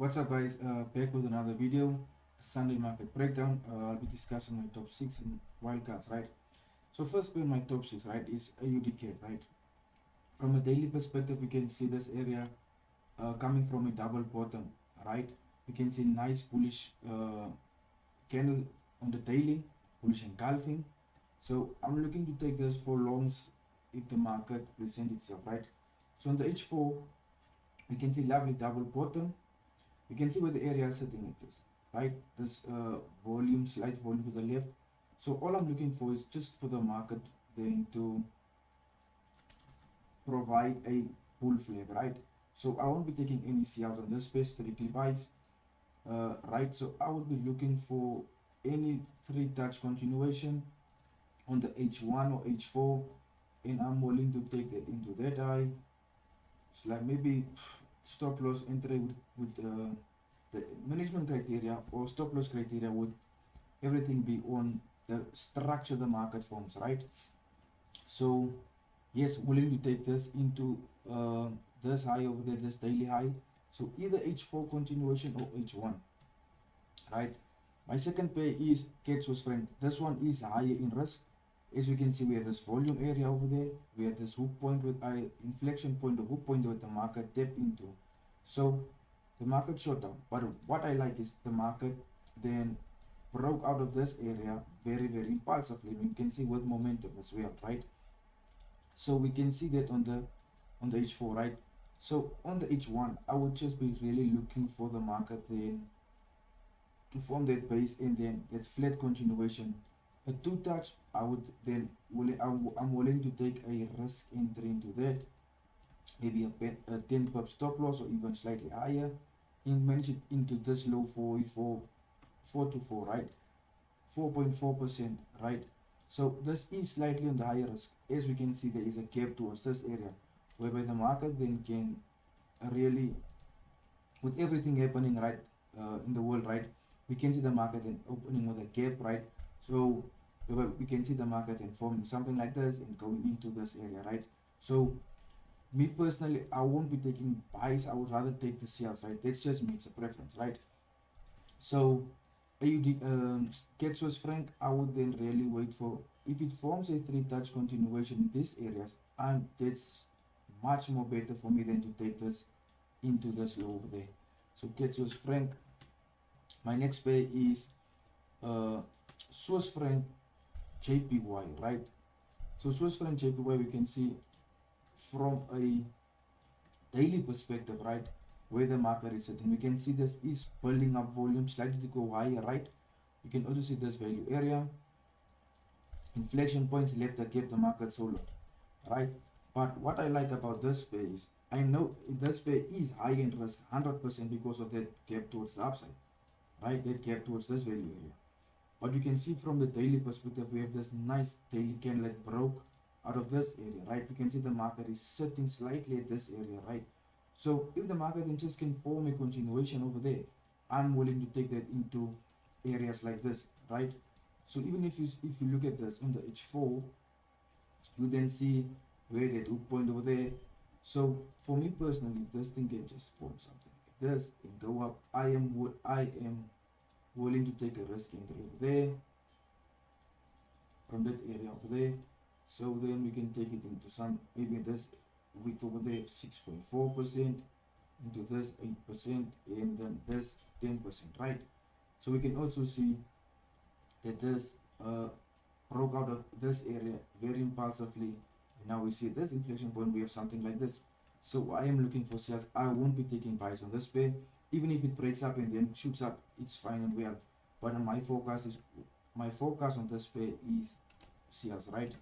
What's up, guys? Back with another video, Sunday market breakdown. I'll be discussing my top six in wildcards, right? So first in my top six, right, is AUDK, right? From a daily perspective, we can see this area coming from a double bottom, right? We can see nice bullish candle on the daily, bullish engulfing. So I'm looking to take this for longs if the market presents itself, right? So on the H4, we can see lovely double bottom. You can see where the area is sitting at this, right? This volume, slight volume to the left. So all I'm looking for is just for the market then to provide a bull flag, right? So I won't be taking any CLs on this space, strictly buys, right? So I will be looking for any three touch continuation on the H1 or H4, and I'm willing to take that into that eye. It's like maybe stop loss entry with the management criteria or stop loss criteria would everything be on the structure the market forms, right? So yes, willing to take this into this high over there, this daily high. So either H4 continuation or H1, right? My second pair is Cat Swiss franc. This one is higher in risk. As you can see, we have this volume area over there. We have this hook point with a inflection point, the hook point with the market tapped into. So the market shut down. But what I like is the market then broke out of this area very impulsively. You can see with momentum as well, right? So we can see that on the H4, right? So on the H1, I would just be really looking for the market then to form that base and then that flat continuation. A two touch, I would then I'm willing to take a risk entry into that, maybe a 10 pip stop loss or even slightly higher, and manage it into this low for 424, right? 4.4%, right? So this is slightly on the higher risk. As we can see, there is a gap towards this area, whereby the market then can really, with everything happening right in the world, right, we can see the market then opening with a gap, right? So we can see the market then forming something like this and going into this area, right? So me personally, I won't be taking buys. I would rather take the sales, right? That's just me. It's a preference, right? So AUD Cat Swiss franc, I would then really wait for if it forms a three touch continuation in these areas, and that's much more better for me than to take this into this low over there. So Cat Swiss franc. My next pair is uh, Swiss franc JPY, right? So Swiss franc JPY, we can see from a daily perspective, right, where the market is sitting. We can see this is building up volume slightly to go higher, right? You can also see this value area. Inflection points left that kept the market so low, right? But what I like about this pair is I know this pair is high in risk 100% because of that gap towards the upside, right? That gap towards this value area. But you can see from the daily perspective, we have this nice daily candle that broke out of this area, right? We can see the market is sitting slightly at this area, right? So if the market then just can form a continuation over there, I'm willing to take that into areas like this, right? So even if you look at this on the H4, you then see where that hook point over there. So for me personally, if this thing can just form something like this and go up, I am willing to take a risk entry over there from that area over there. So then we can take it into some maybe this week over there 6.4%, into this 8%, and then this 10%, right? So we can also see that this broke out of this area very impulsively. And now we see this inflection point, we have something like this. So I am looking for sales. I won't be taking buys on this pair. Even if it breaks up and then shoots up, it's fine and well. But my focus on this pair is sales, right?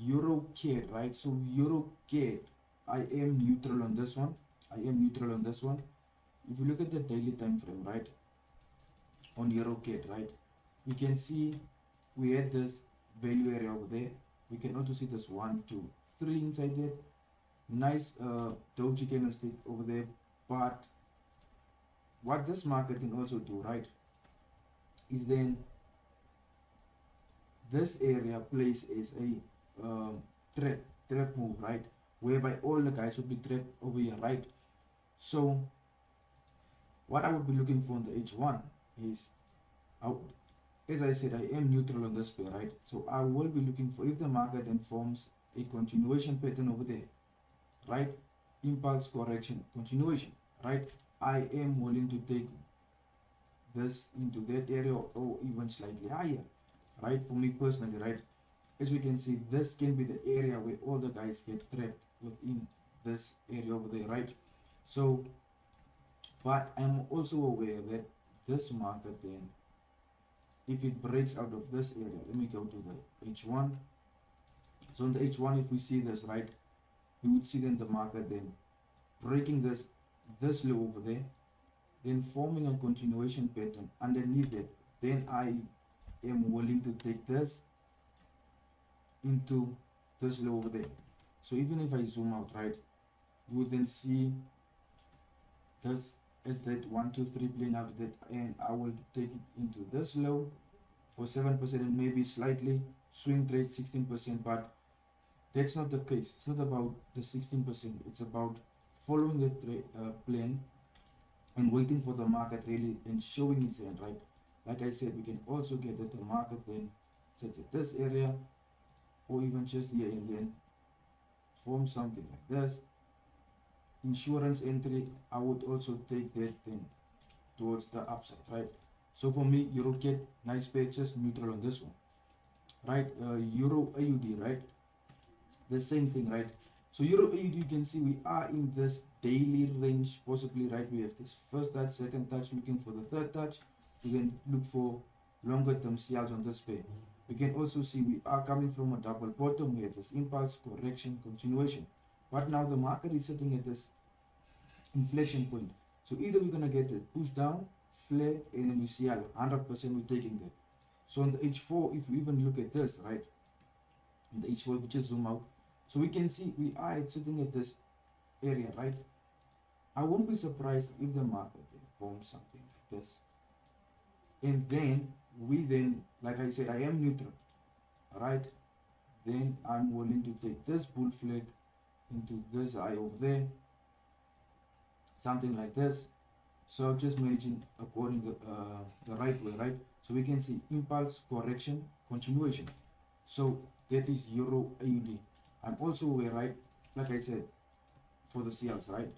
Euro CAD, right? So Euro CAD, I am neutral on this one. I am neutral on this one. If you look at the daily time frame, right, on Euro CAD, right, we can see we had this value area over there. We can also see this 1, 2, 3 inside there. Nice doji candlestick over there. But what this market can also do, right, is then this area plays as a trap move, right, whereby all the guys would be trapped over here, right? So what I would be looking for in the H1 is, as I said, I am neutral on this pair, right? So I will be looking for, if the market then forms a continuation pattern over there, right? Impulse correction, continuation, right? I am willing to take this into that area or even slightly higher, right? For me personally, right? As we can see, this can be the area where all the guys get trapped within this area over there, right? So, but I'm also aware that this market then, if it breaks out of this area, let me go to the H1. So in the H1, if we see this, right, we would see then the market then breaking this low over there, then forming a continuation pattern underneath it. Then I am willing to take this into this low over there. So even if I zoom out, right, you would then see this as that 1 2 3 playing out that, and I will take it into this low for 7% and maybe slightly swing trade 16%, but that's not the case. It's not about the 16%. It's about following the plan and waiting for the market really and showing its hand, right? Like I said, we can also get that the market then sets at this area or even just here and then form something like this. Insurance entry, I would also take that then towards the upside, right? So for me, EuroCAD, nice pair, just neutral on this one, right? Euro AUD, right? The same thing, right? So Euro AUD, you can see we are in this daily range, possibly, right? We have this first touch, second touch, looking for the third touch. We can look for longer term sales on this pair. We can also see we are coming from a double bottom. We have this impulse, correction, continuation. But now the market is sitting at this inflection point. So either we're gonna get it push down, flag, and then we see 100% we're taking that. So on the H4, if we even look at this, right? On the H4, if we just zoom out, so we can see we are sitting at this area, right? I won't be surprised if the market forms something like this. And then like I said, I am neutral, right? Then I'm willing to take this bull flag into this eye over there, something like this. So just managing according to the right way, right? So we can see impulse, correction, continuation. So that is Euro AUD. I'm also aware, right? Like I said, for the CLs, right?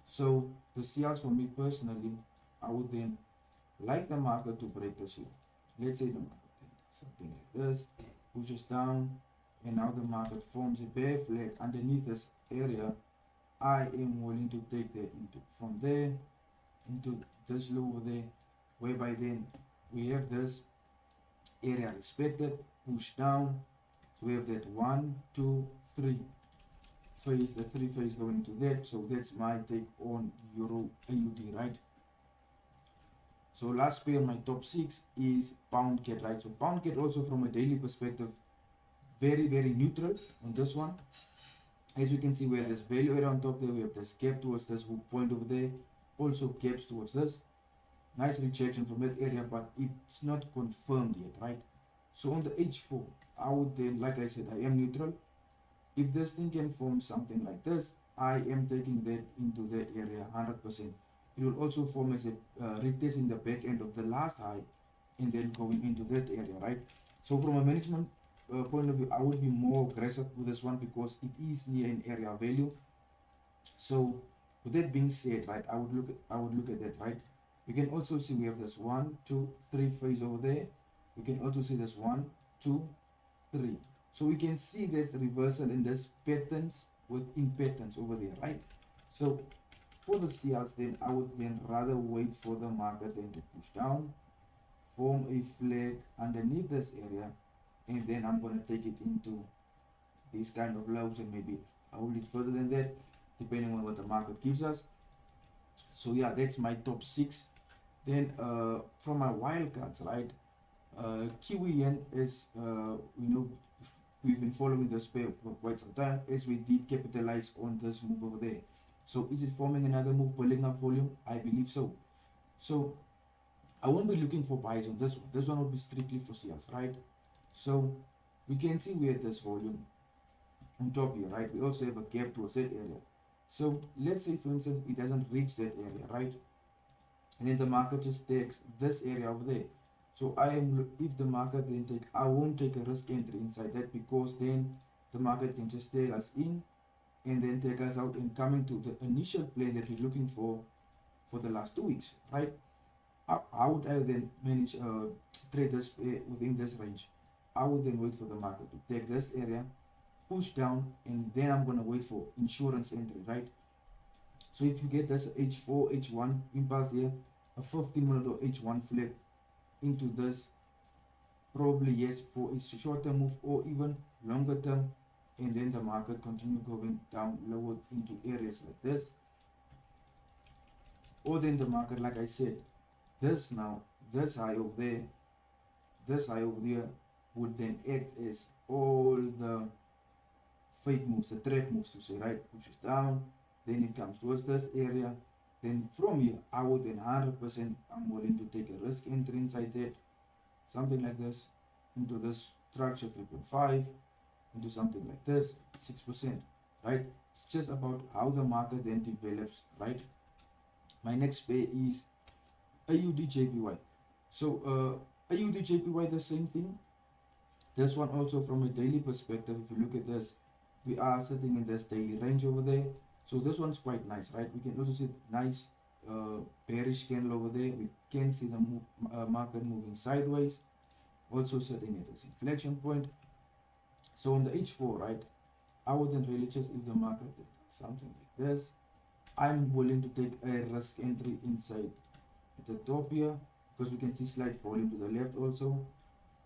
So the CLs for me personally, I would then like the market to break this low. Let's say the market does something like this, pushes down, and now the market forms a bear flag underneath this area. I am willing to take that into from there into this low over there, whereby then we have this area respected, push down. So we have that 1 2 3 phase, the 3 phase going to that. So that's my take on Euro AUD, right? So last pair, my top 6 is Pound CAD, right? So Pound CAD also from a daily perspective, very neutral on this one. As we can see, we have this value area on top there, we have this gap towards this hook point over there, also gaps towards this. Nice rejection from that area, but it's not confirmed yet, right? So on the H4, I would then, like I said, I am neutral. If this thing can form something like this, I am taking that into that area 100%. It will also form as a retest in the back end of the last high and then going into that area, right? So from a management point of view, I would be more aggressive with this one because it is near an area value. So with that being said, right, I would look at that, right? We can also see we have this 1 2 3 phase over there. We can also see this 1 2 3. So we can see there's reversal in this patterns within patterns over there, right? So for the CLs, then I would then rather wait for the market then to push down, form a flag underneath this area, and then I'm going to take it into these kind of lows and maybe hold it further than that, depending on what the market gives us. So yeah, that's my top 6. Then from my wildcards, right? Kiwi Yen is, we've been following this pair for quite some time as we did capitalize on this move over there. So is it forming another move, pulling up volume? I believe so. So I won't be looking for buys on this one. This one will be strictly for sales, right? So we can see we had this volume on top here, right? We also have a gap towards that area. So let's say, for instance, it doesn't reach that area, right? And then the market just takes this area over there. So if the market then I won't take a risk entry inside that, because then the market can just take us in and then take us out and coming to the initial plane that we're looking for the last 2 weeks, right? How would I then manage trade this within this range? I would then wait for the market to take this area, push down, and then I'm gonna wait for insurance entry, right? So if you get this H4, H1 impulse here, a 15-minute or H1 flip into this, probably yes for a short-term move or even longer term, and then the market continue going down lower into areas like this, or then the market, like I said, this high over there, this high over there would then act as all the fake moves, the trap moves, to say, right? Pushes down, then it comes towards this area, then from here I would then 100% I'm willing to take a risk entry inside that, something like this, into this structure 3.5, into something like this 6%, right? It's just about how the market then develops, right? My next pair is AUD JPY. So AUD JPY, the same thing. This one also from a daily perspective, if you look at this, we are sitting in this daily range over there. So this one's quite nice, right? We can also see nice bearish candle over there. We can see the market moving sideways, also sitting at this inflection point. So on the H4, right, I wouldn't really just, if the market did something like this, I'm willing to take a risk entry inside at the top here, because we can see slight volume to the left also,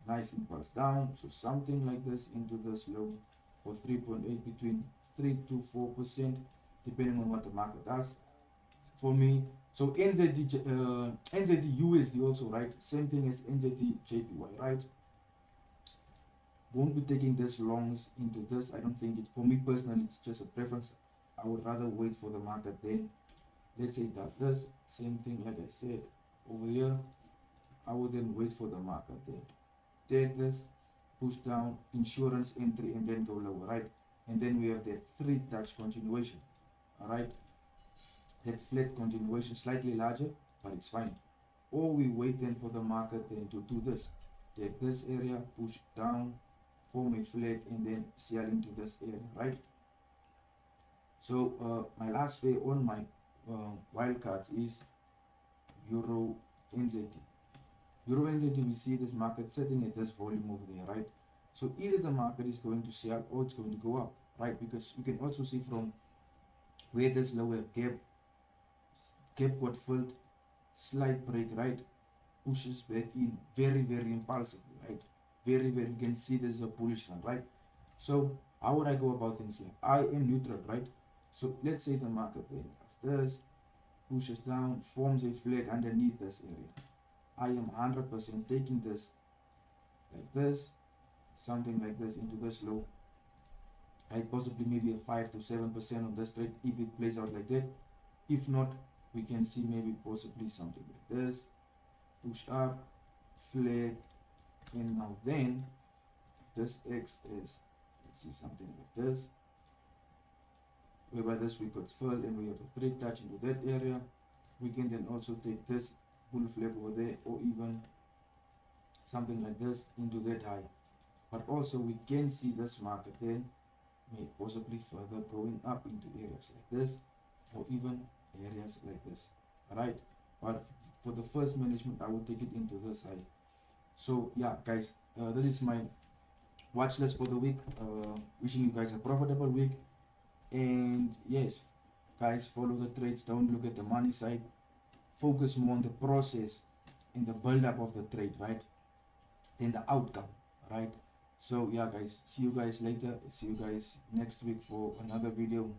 nice impulse down, so something like this into this low for 3.8, between 3 to 4%, depending on what the market does for me. So NZD USD also, right, same thing as NZD JPY, right? Won't be taking this longs into this. I don't think it, for me personally, it's just a preference. I would rather wait for the market then. Let's say it does this, same thing like I said over here, I would then wait for the market then take this, push down, insurance entry, and then go lower, right? And then we have that 3 touch continuation, all right? That flat continuation, slightly larger, but it's fine. Or we wait then for the market then to do this, take this area, push down, form a flag, and then sell into this area, right? So my last pair on my wildcards is Euro NZD. Euro NZD, we see this market sitting at this volume over there, right? So either the market is going to sell or it's going to go up, right? Because you can also see from where this lower gap got filled, slight break, right? Pushes back in very, very impulsively, right? Very, very, you can see there's a bullish run, right? So how would I go about things here? I am neutral, right? So let's say the market then does this, pushes down, forms a flag underneath this area. I am 100% taking this like this, something like this into this low, right? Possibly maybe a 5 to 7% on this trade if it plays out like that. If not, we can see maybe possibly something like this, push up, flag, and now then this X is, let's see, something like this, whereby this we got filled and we have a 3 touch into that area. We can then also take this bull flag over there, or even something like this into that high. But also we can see this market then may possibly further going up into areas like this, or even areas like this, alright? But for the first management, I would take it into this high. So yeah, guys, this is my watch list for the week. Wishing you guys a profitable week, and yes, guys, follow the trades, don't look at the money side, focus more on the process and the build up of the trade, right, than the outcome, right? So yeah, guys, see you guys later, see you guys next week for another video.